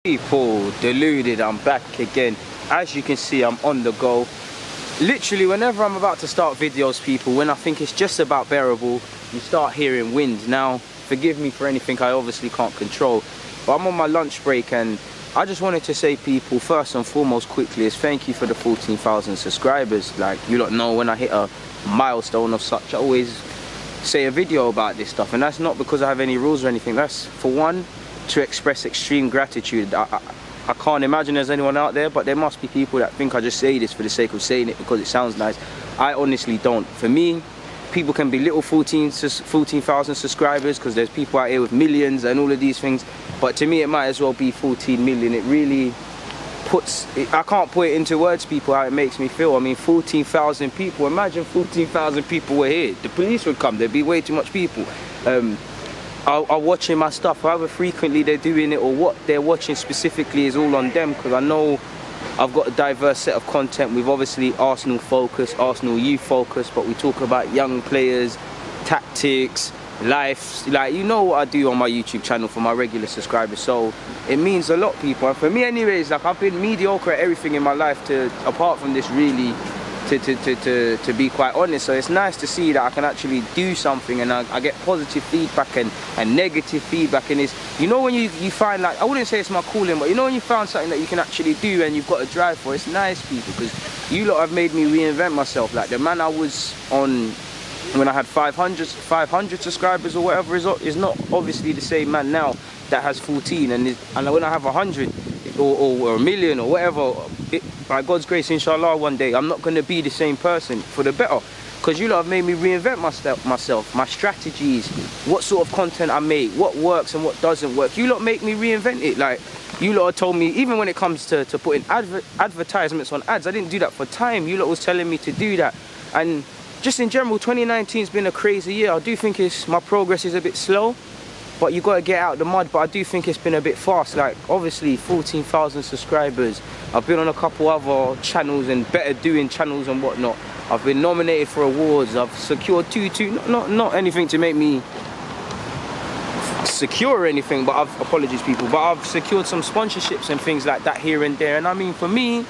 People, Deluded, I'm back again. As you can see, I'm on the go. Literally, whenever I'm about to start videos, people, when I think it's just about bearable, you start hearing wind. Now, forgive me for anything I obviously can't control, but I'm on my lunch break, and I just wanted to say, people, first and foremost, quickly, is thank you for the 14,000 subscribers. Like, you don't know, when I hit a milestone of such, I always say a video about this stuff, and that's not because I have any rules or anything. That's, for one, to express extreme gratitude. I can't imagine there's anyone out there, but there must be people that think I just say this for the sake of saying it because it sounds nice. I honestly don't. For me, people can be little 14,000 subscribers because there's people out here with millions and all of these things, but to me it might as well be 14 million. It really puts it, I can't put it into words, people, how it makes me feel. I mean, 14,000 people, imagine 14,000 people were here. The police would come, there'd be way too much people. Are watching my stuff, however frequently they're doing it or what they're watching specifically is all on them, because I know I've got a diverse set of content with obviously Arsenal focus, Arsenal youth focus, but we talk about young players, tactics, life, like, you know what I do on my YouTube channel for my regular subscribers, so it means a lot, people. And for me anyways, like, I've been mediocre at everything in my life apart from this, really, to be quite honest. So it's nice to see that I can actually do something, and I get positive feedback and negative feedback. And it's, you know, when you find, like, I wouldn't say it's my calling, but you know when you found something that you can actually do and you've got a drive for, it's nice, people, because you lot have made me reinvent myself. Like, the man I was on when I had 500 subscribers or whatever is not obviously the same man now that has 14, and when I have 100 or a million or whatever, by God's grace, inshallah, one day I'm not going to be the same person, for the better, because you lot have made me reinvent myself, my strategies, what sort of content I make, what works and what doesn't work. You lot make me reinvent it. Like, you lot have told me, even when it comes to putting advertisements on ads, I didn't do that for time. You lot was telling me to do that. And just in general, 2019 has been a crazy year. I do think my progress is a bit slow, but you got to get out of the mud. But I do think it's been a bit fast. Like, obviously 14,000 subscribers. I've been on a couple other channels and better doing channels and whatnot. I've been nominated for awards. I've secured not anything to make me secure or anything, but apologies, people, but I've secured some sponsorships and things like that here and there. And I mean, for me,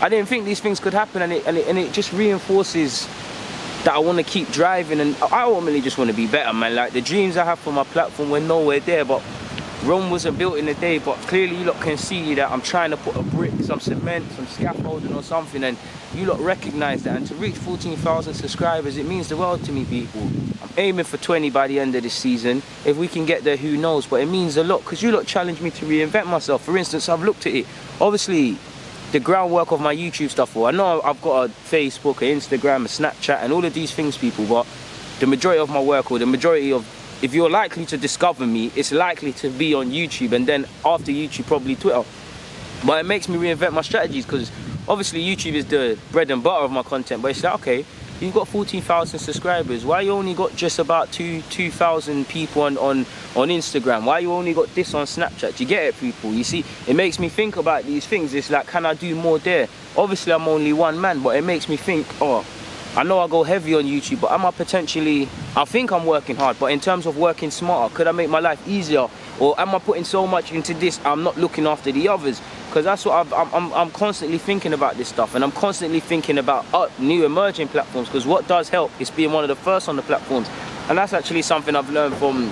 I didn't think these things could happen, and it just reinforces that I want to keep driving, and I ultimately just want to be better, man. Like, the dreams I have for my platform were nowhere there, but Rome wasn't built in a day. But clearly you lot can see that I'm trying to put a brick, some cement, some scaffolding or something, and you lot recognize that. And to reach 14,000 subscribers, it means the world to me, people. I'm aiming for 20 by the end of this season. If we can get there, who knows, but it means a lot, because you lot challenged me to reinvent myself. For instance, I've looked at it, obviously the groundwork of my YouTube stuff. Well, I know I've got a Facebook, an Instagram, a Snapchat, and all of these things, people, but the majority of my work, or the majority of, if you're likely to discover me, it's likely to be on YouTube, and then after YouTube, probably Twitter. But it makes me reinvent my strategies, because obviously YouTube is the bread and butter of my content, but it's like, okay, you've got 14,000 subscribers, why you only got just about 2,000 people on Instagram? Why you only got this on Snapchat? You get it, people? You see, it makes me think about these things. It's like, can I do more there? Obviously I'm only one man, but it makes me think, oh, I know I go heavy on YouTube, but am I potentially, I think I'm working hard, but in terms of working smarter, could I make my life easier? Or am I putting so much into this, I'm not looking after the others? Because that's what I'm constantly thinking about this stuff, and I'm constantly thinking about new emerging platforms, because what does help is being one of the first on the platforms. And that's actually something I've learned from,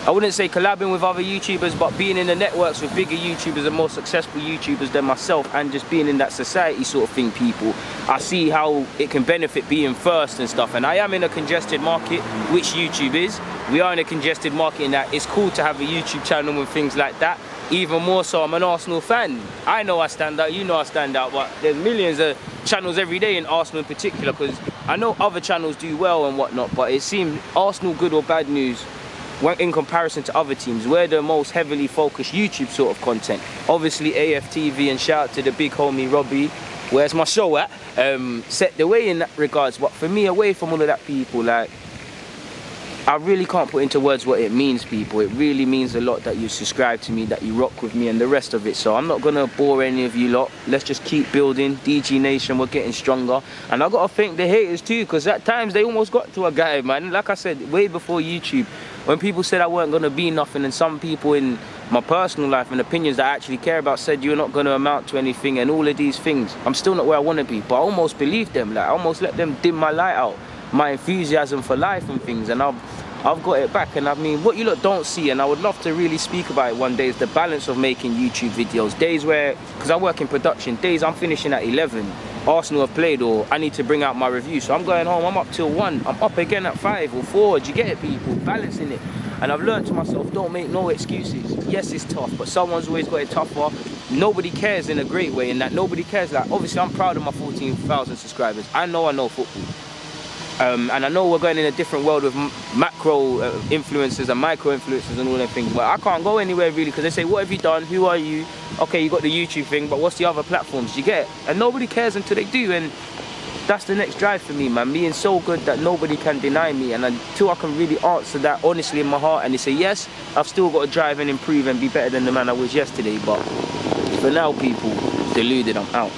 I wouldn't say collabing with other YouTubers, but being in the networks with bigger YouTubers and more successful YouTubers than myself, and just being in that society sort of thing, people. I see how it can benefit being first and stuff. And I am in a congested market, which YouTube is. We are in a congested market in that it's cool to have a YouTube channel and things like that. Even more so, I'm an Arsenal fan. I know I stand out, you know I stand out, but there's millions of channels every day in Arsenal in particular, because I know other channels do well and whatnot, but it seems Arsenal, good or bad news, in comparison to other teams, we're the most heavily focused YouTube sort of content. Obviously AFTV, and shout out to the big homie Robbie, where's my show at, set the way in that regards. But for me, away from all of that, people, like, I really can't put into words what it means, people. It really means a lot that you subscribe to me, that you rock with me and the rest of it. So I'm not gonna bore any of you lot. Let's just keep building. DG Nation, we're getting stronger. And I gotta thank the haters too, because at times they almost got to a guy, man. Like I said, way before YouTube, when people said I weren't gonna be nothing, and some people in my personal life and opinions that I actually care about said you're not going to amount to anything and all of these things. I'm still not where I want to be, but I almost believe them. Like, I almost let them dim my light out, my enthusiasm for life and things, and I've got it back. And I mean, what you lot don't see, and I would love to really speak about it one day, is the balance of making YouTube videos. Days where, because I work in production, days I'm finishing at 11, Arsenal have played, or I need to bring out my review, so I'm going home, I'm up till 1, I'm up again at 5 or 4, do you get it, people? Balancing it. And I've learned to myself, don't make no excuses. Yes, it's tough, but someone's always got it tougher. Nobody cares in a great way, in that nobody cares. Like, obviously, I'm proud of my 14,000 subscribers. I know football. And I know we're going in a different world with macro influencers and micro influencers and all them things, but I can't go anywhere really, because they say, what have you done? Who are you? Okay, you got the YouTube thing, but what's the other platforms? Do you get it? And nobody cares until they do, and that's the next drive for me, man. Being so good that nobody can deny me, and until I can really answer that honestly in my heart and they say yes, I've still got to drive and improve and be better than the man I was yesterday. But for now, people, deluded, I'm out.